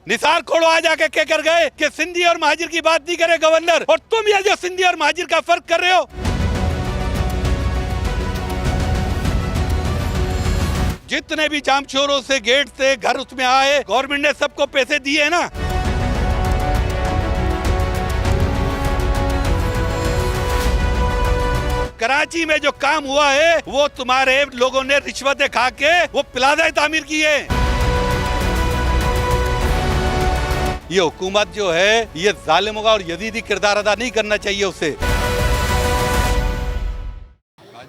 निसार खोड़ो आ जाके क्या कर गए कि सिंधी और महाजिर की बात नहीं करे गवर्नर, और तुम ये जो सिंधी और महाजिर का फर्क कर रहे हो। जितने भी जामचोरों से गेट से घर उसमें आए, गवर्नमेंट ने सबको पैसे दिए ना। कराची में जो काम हुआ है वो तुम्हारे लोगों ने रिश्वतें खा के वो प्लाजा तामीर किए। ये हुकूमत जो है ये जालिमों का और यजीदी किरदार अदा नहीं करना चाहिए उसे।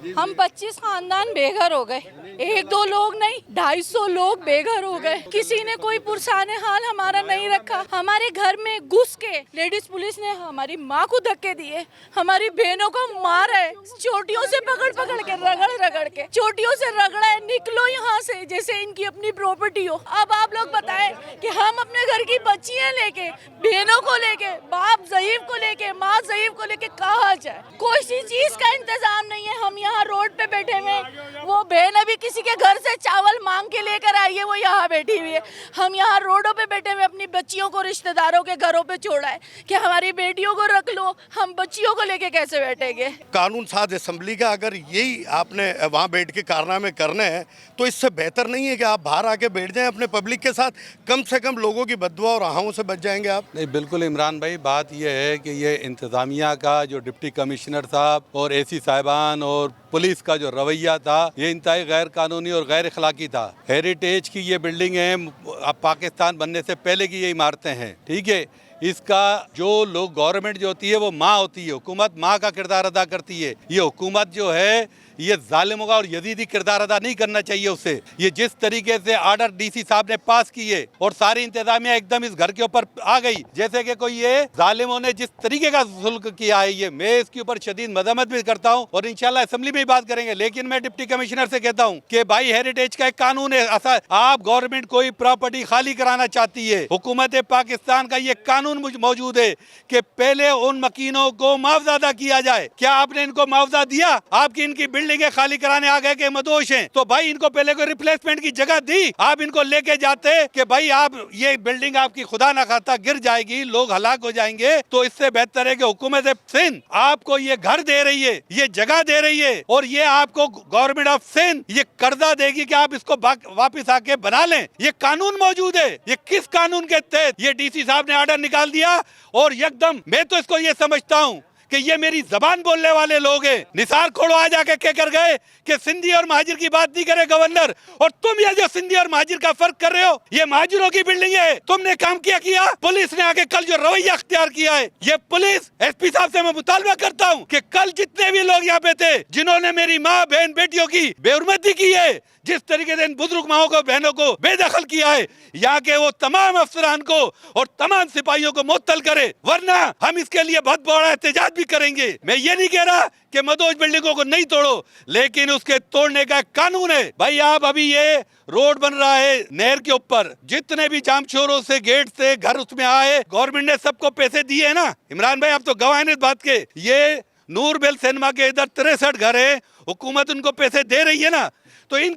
हम 25 खानदान बेघर हो गए, एक दो लोग नहीं 250 लोग बेघर हो गए। किसी ने कोई पुरसाने हाल हमारा नहीं रखा। हमारे घर में घुस के लेडीज पुलिस ने हमारी माँ को धक्के दिए, हमारी बहनों को मारा है, चोटियों से पकड़ पकड़ के रगड़ के चोटियों से रगड़ा है, निकलो यहाँ से, जैसे इनकी अपनी प्रॉपर्टी हो। अब आप लोग बताएं कि हम अपने घर की बच्चियाँ लेके, बहनों को लेके, बाप ज़ईफ को लेके, माँ ज़ईफ को लेके कहाँ जाए? कोई सी चीज का इंतजाम नहीं है। हम यहाँ रोड पे बैठे हुए, वो बहन अभी किसी के घर से चावल मांग के लेकर आई है, वो यहाँ बैठी हुई है। हम यहाँ रोडों पे बैठे हुए अपनी बच्चियों को रिश्तेदारों के घरों पे छोड़ा है कि हमारी बेटियों को रख लो, हम बच्चियों को लेके कैसे बैठेंगे? कानून साज असम्बली का अगर यही आपने वहाँ बैठ के कारनामे करने हैं तो इससे बेहतर नहीं है कि आप बाहर आके बैठ जाएं अपने पब्लिक के साथ, कम से कम लोगों की बददुआ और आहों से बच जाएंगे आप। नहीं, बिल्कुल इमरान भाई, बात यह है कि ये इंतज़ामिया का जो डिप्टी कमिश्नर साहब और एसी साहिबान और पुलिस का जो रवैया था ये इंतहाई गैर कानूनी और गैर अखलाकी था। हेरिटेज की ये बिल्डिंग है, अब पाकिस्तान बनने से पहले की ये इमारतें हैं, ठीक है। इसका जो लोग गवर्नमेंट जो होती है वो माँ होती है, हुकूमत माँ का किरदार अदा करती है। ये हुकूमत जो है ये जालिमों का और यजीदी किरदार अदा नहीं करना चाहिए उसे। ये जिस तरीके से आर्डर डीसी साहब ने पास किए और सारी इंतजामिया एकदम इस घर के ऊपर आ गई, जैसे कि कोई ये जालिमों ने जिस तरीके का जुल्म किया है, ये मैं इसके ऊपर शदीद मजम्मत भी करता हूँ और इंशाल्लाह असेंबली में ही बात करेंगे। लेकिन मैं डिप्टी कमिश्नर से कहता हूँ कि भाई हेरिटेज का एक कानून है, आप गवर्नमेंट कोई प्रॉपर्टी खाली कराना चाहती है, हुकूमत पाकिस्तान का ये कानून मौजूद है कि पहले उन मकीनों को मुआवजा अदा किया जाए। क्या आपने इनको मुआवजा दिया? आपकी इनकी बिल्डिंगें खाली कराने आ गए के मदोश हैं, तो भाई इनको पहले कोई रिप्लेसमेंट की जगह दी। आप इनको लेके जाते कि भाई आप ये बिल्डिंग आपकी खुदा ना खाता गिर जाएगी, लोग हलाक हो जाएंगे, तो इससे बेहतर है कि हुकूमत सिंध आपको ये घर दे रही है, ये जगह दे रही है और ये आपको गवर्नमेंट ऑफ सिंध ये कर्जा देगी कि आप इसको वापिस आके बना लें। ये कानून मौजूद है। ये किस कानून के तहत ये डीसी साहब ने आर्डर निकाल दिया? और एकदम मैं तो इसको ये समझता हूँ कि ये मेरी जबान बोलने वाले लोग हैं। निसार खोड़ो आ जाके क्या कर गए कि सिंधी और महाजिर की बात नहीं करे गवर्नर, और तुम ये जो सिंधी और महाजिर का फर्क कर रहे हो, ये महाजिरों की बिल्डिंग है, तुमने काम किया। पुलिस ने आके कल जो रवैया अख्तियार किया है, ये पुलिस एसपी साहब से मैं मुतालबा करता हूँ कि कल जितने भी लोग यहाँ पे थे जिन्होंने मेरी माँ बहन बेटियों की बेहुरमती की है, जिस तरीके से इन बुजुर्ग माओं को बहनों को बेदखल किया है, यहाँ के वो तमाम अफसरान को और तमाम सिपाहियों को मुअत्तल करे, वरना हम इसके लिए बहुत बड़ा एहतजाज भी करेंगे। मैं ये नहीं कह रहा कि मदोज बिल्डिंगों को नहीं तोड़ो, लेकिन उसके तोड़ने का कानून है। भाई आप अभी ये रोड बन रहा है नहर के ऊपर, जितने भी जामचोरों से गेट से घर उसमें आए, गवर्नमेंट ने सबको पैसे दिए है ना। इमरान भाई आप तो गवाह हैं इस बात के। ये नूर बेल सिनेमा के इधर 63 घर है, हुकूमत उनको पैसे दे रही है ना, तो ये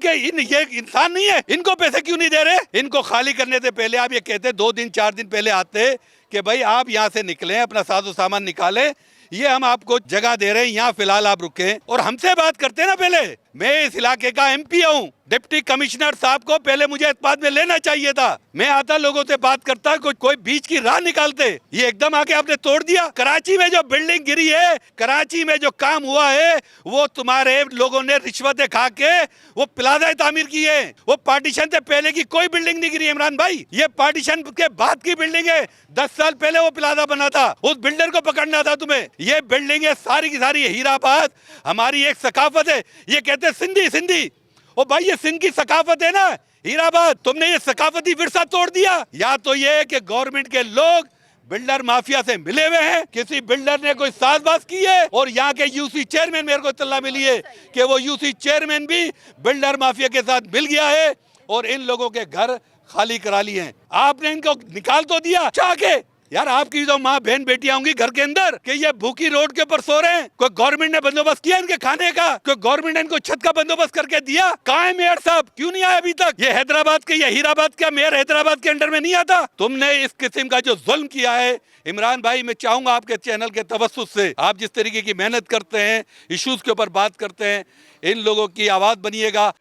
इंसान नहीं है, इनको पैसे क्यों नहीं दे रहे? इनको खाली करने से पहले आप ये कहते 2 दिन 4 दिन पहले आते कि भाई आप यहाँ से निकलें, अपना साजो सामान निकालें, ये हम आपको जगह दे रहे हैं, यहाँ फिलहाल आप रुके और हमसे बात करते ना। पहले मैं इस इलाके का एमपी हूँ, डिप्टी कमिश्नर साहब को पहले मुझे इस बात में लेना चाहिए था। मैं आता लोगों से बात करता, कोई बीच की राह निकालते। ये एकदम आके आपने तोड़ दिया। कराची में जो बिल्डिंग गिरी है, कराची में जो काम हुआ है, वो तुम्हारे लोगों ने रिश्वतें खा के वो प्लाजा तामीर किए। वो पार्टीशन से पहले की कोई बिल्डिंग नहीं गिरी इमरान भाई, ये पार्टीशन के बाद की बिल्डिंग है। 10 साल पहले वो प्लाजा बना था, उस बिल्डर को पकड़ना था तुम्हें। ये बिल्डिंग है सारी की सारी हीराबाद, हमारी एक सकाफत है। ये कहते सिंधी, ओ भाई ये सिंध की सकाफत है ना हीराबाद, तुमने ये सकाफती विरसा तोड़ दिया। या तो ये कि गवर्नमेंट के लोग बिल्डर माफिया से मिले हुए हैं, किसी बिल्डर ने कोई साजबाज की है, और यहाँ के यूसी चेयरमैन, मेरे को इत्तला मिली है कि वो यूसी चेयरमैन भी बिल्डर माफिया के साथ मिल गया है और इन लोगों के घर खाली करा लिए हैं। आपने इनको निकाल तो दिया चाह के, यार आपकी जो माँ बहन बेटियां होंगी घर के अंदर कि ये भूखी रोड के ऊपर सो रहे हैं, कोई गवर्नमेंट ने बंदोबस्त किया इनके खाने का? कोई गवर्नमेंट ने इनको छत का बंदोबस्त करके दिया? कहाँ है मेयर साहब, क्यों नहीं आया अभी तक? ये हैदराबाद के, ये हीराबाद का मेयर हैदराबाद के अंडर में नहीं आता? तुमने इस किस्म का जो जुल्म किया है इमरान भाई, मैं चाहूंगा आपके चैनल के तवस्सुस से, आप जिस तरीके की मेहनत करते हैं, इश्यूज के ऊपर बात करते हैं, इन लोगों की आवाज बनिएगा।